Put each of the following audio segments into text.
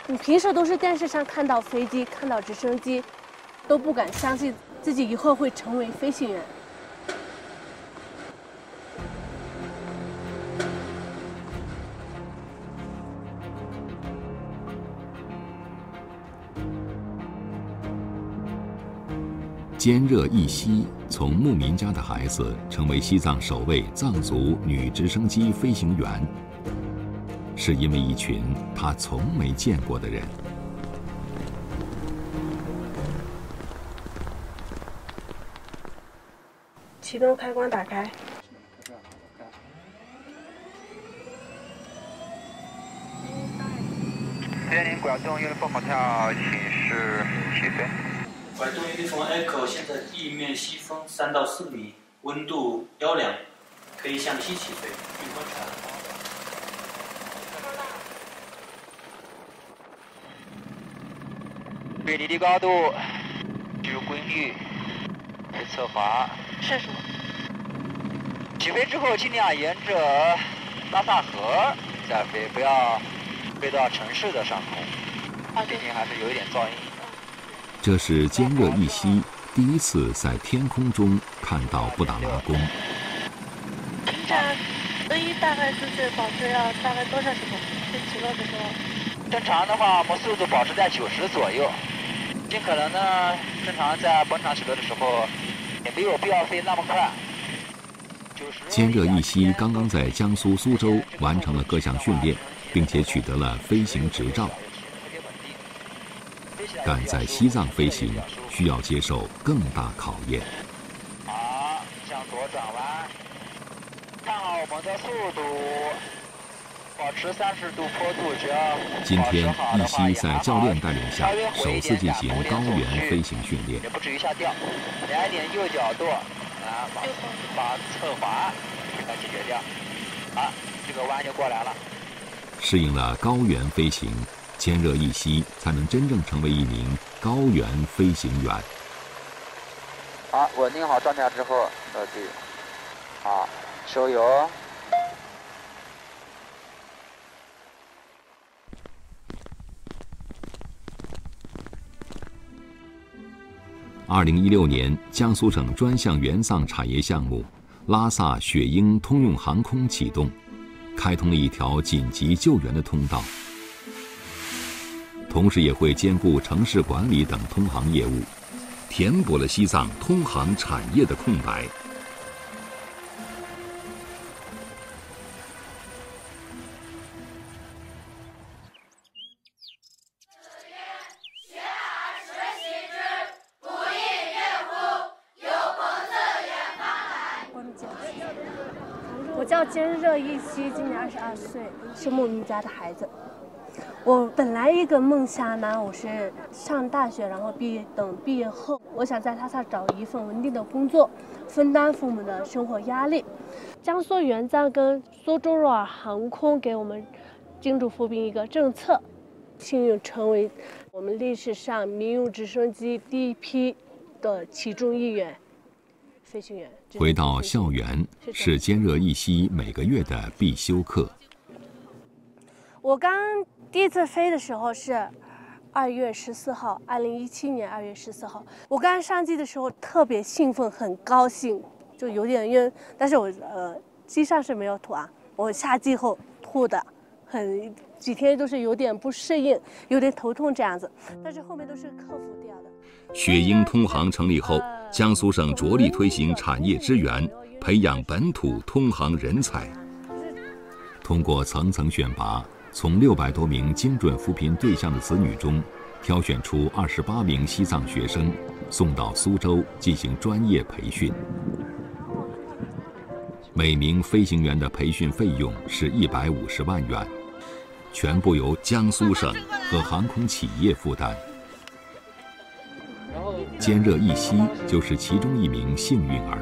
你平时都是电视上看到飞机、看到直升机，都不敢相信自己以后会成为飞行员。坚热一夕从牧民家的孩子成为西藏首位藏族女直升机飞行员，是因为一群她从没见过的人。启动开关打开。10拐动uniform hotel，请示起飞。拐动uniform echo， 现在地面西风3到4米，温度12，可以向西起飞，据观察。距离的高度，记住规律，侧滑。是什么？起飞之后，尽量沿着拉萨河再飞，不要飞到城市的上空，毕竟还是有一点噪音。这是坚热一夕第一次在天空中看到布达拉宫。平常飞大概就是保持要大概多少时间？就起落的时候。正常的话，我们速度保持在90左右。尽可能呢，正常在本场起落的时候，也没有必要飞那么快。坚热一夕刚刚在江苏苏州完成了各项训练，并且取得了飞行执照。赶在西藏飞行，需要接受更大考验。好，向左转弯，看好我们的速度，保持30度坡度，只要。今天一夕在教练带领下，首次进行高原飞行训练。也不至于下掉，来点右角度，啊，把侧滑给它解决掉。好，这个弯就过来了。适应了高原飞行，坚热一夕才能真正成为一名高原飞行员。好，稳定好状态之后落地，好，收油。2016年，江苏省专项援藏产业项目拉萨雪鹰通用航空启动，开通了一条紧急救援的通道，同时也会兼顾城市管理等通航业务，填补了西藏通航产业的空白。我叫坚热一夕，今年22岁，是牧民家的孩子。我本来一个梦想呢，我是上大学，然后等毕业后，我想在拉萨找一份稳定的工作，分担父母的生活压力。江苏援藏跟苏州若尔航空给我们金主扶贫一个政策，幸运成为我们历史上民用直升机第一批的其中一员。飞行员回到校园是坚热一夕每个月的必修课。我刚第一次飞的时候是2月14号，2017年2月14号。我刚上机的时候特别兴奋，很高兴，就有点晕，但是我机上是没有吐啊。我下机后吐的，几天都是有点不适应，有点头痛这样子，但是后面都是克服掉的。雪鹰通航成立后，江苏省着力推行产业支援，培养本土通航人才。通过层层选拔，从600多名精准扶贫对象的子女中，挑选出28名西藏学生，送到苏州进行专业培训。每名飞行员的培训费用是150万元，全部由江苏省和航空企业负担。坚热一夕就是其中一名幸运儿。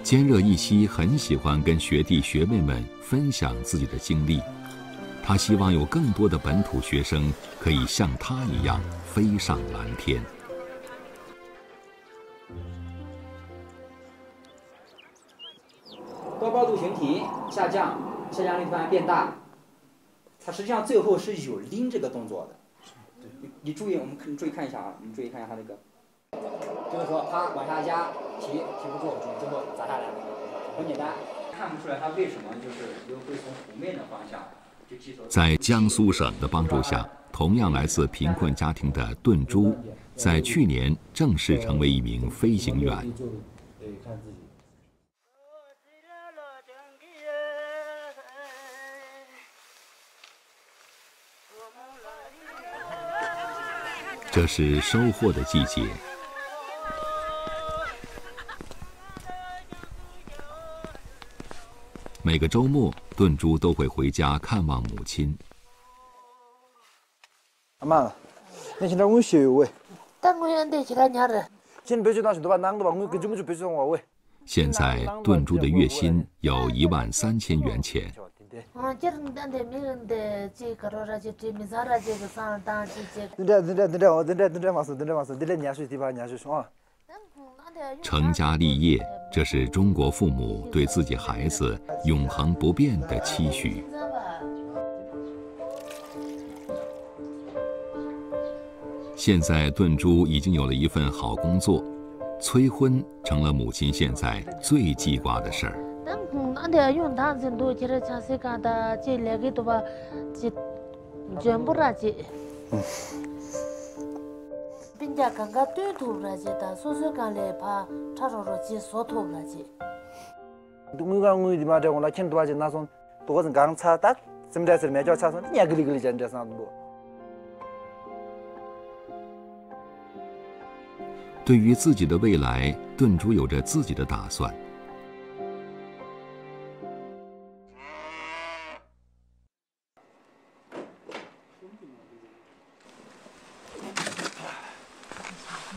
坚热一夕很喜欢跟学弟学妹们分享自己的经历，他希望有更多的本土学生可以像他一样飞上蓝天。高高度悬停，下降下降力突然变大，它实际上最后是有拎这个动作的。你注意，我们注意看一下啊，你们注意看一下它那个，这个时候它往下压，提不住，最后砸下来，很简单，看不出来它为什么就是又会从湖面的方向就击走。在江苏省的帮助下，同样来自贫困家庭的顿珠，在去年正式成为一名飞行员。这是收获的季节，每个周末，顿珠都会回家看望母亲。阿妈，你现在我学喂。但我现在起来娘的。现在别去打去都把啷个吧，我根本就别去我喂。现在顿珠的月薪有13000元钱。成家立业，这是中国父母对自己孩子永恒不变的期许。现在顿珠已经有了一份好工作，催婚成了母亲现在最记挂的事儿。对于自己的未来，顿珠有着自己的打算。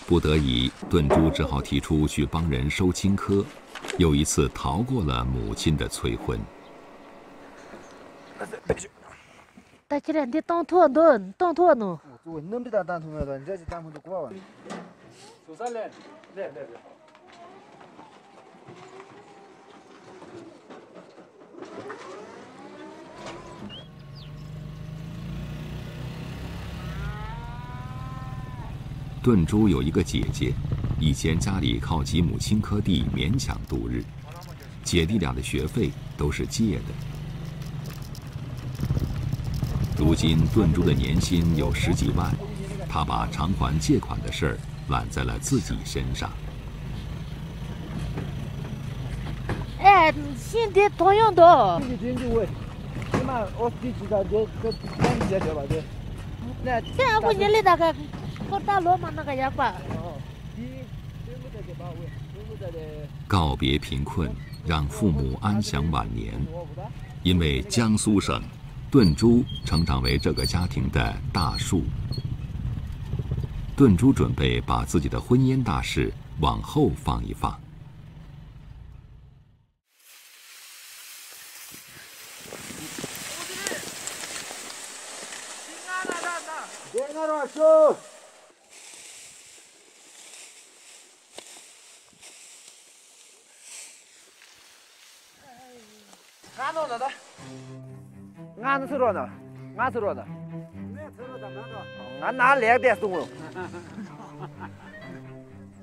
不得已，顿珠只好提出去帮人收青稞，又一次逃过了母亲的催婚。大起来，你当拖呢？当拖呢？我能比他当拖呢，你这是当拖都过完。走上来，来。顿珠有一个姐姐，以前家里靠几亩青稞地勉强度日，姐弟俩的学费都是借的。如今顿珠的年薪有10几万，她把偿还借款的事儿揽在了自己身上。哎，现在同样的。这我年龄大概。告别贫困，让父母安享晚年。因为江苏省，顿珠成长为这个家庭的大树。顿珠准备把自己的婚姻大事往后放一放。俺是说呢，俺拿2点送了。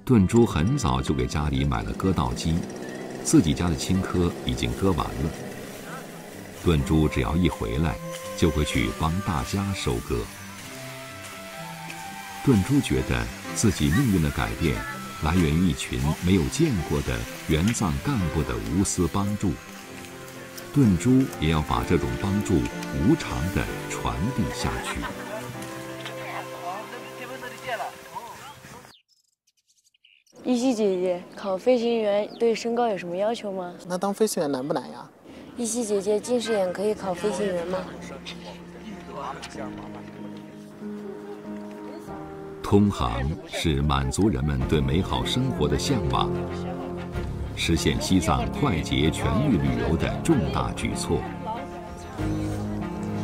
顿珠很早就给家里买了割稻机，自己家的青稞已经割完了。顿珠只要一回来，就会去帮大家收割。顿珠觉得自己命运的改变，来源于一群没有见过的援藏干部的无私帮助。顿珠也要把这种帮助无偿地传递下去。依稀姐姐，考飞行员对身高有什么要求吗？那当飞行员难不难呀？依稀姐姐，近视眼可以考飞行员吗？通航是满足人们对美好生活的向往，实现西藏快捷全域旅游的重大举措。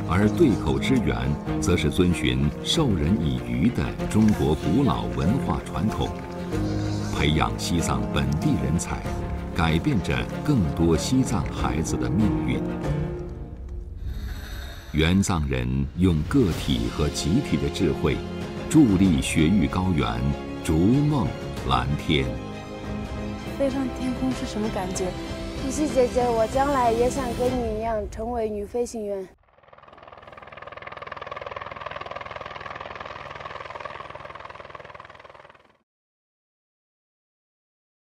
而对口支援，则是遵循授人以渔的中国古老文化传统，培养西藏本地人才，改变着更多西藏孩子的命运。援藏人用个体和集体的智慧，助力雪域高原，逐梦蓝天。飞上天空是什么感觉？依稀姐姐，我将来也想跟你一样成为女飞行员。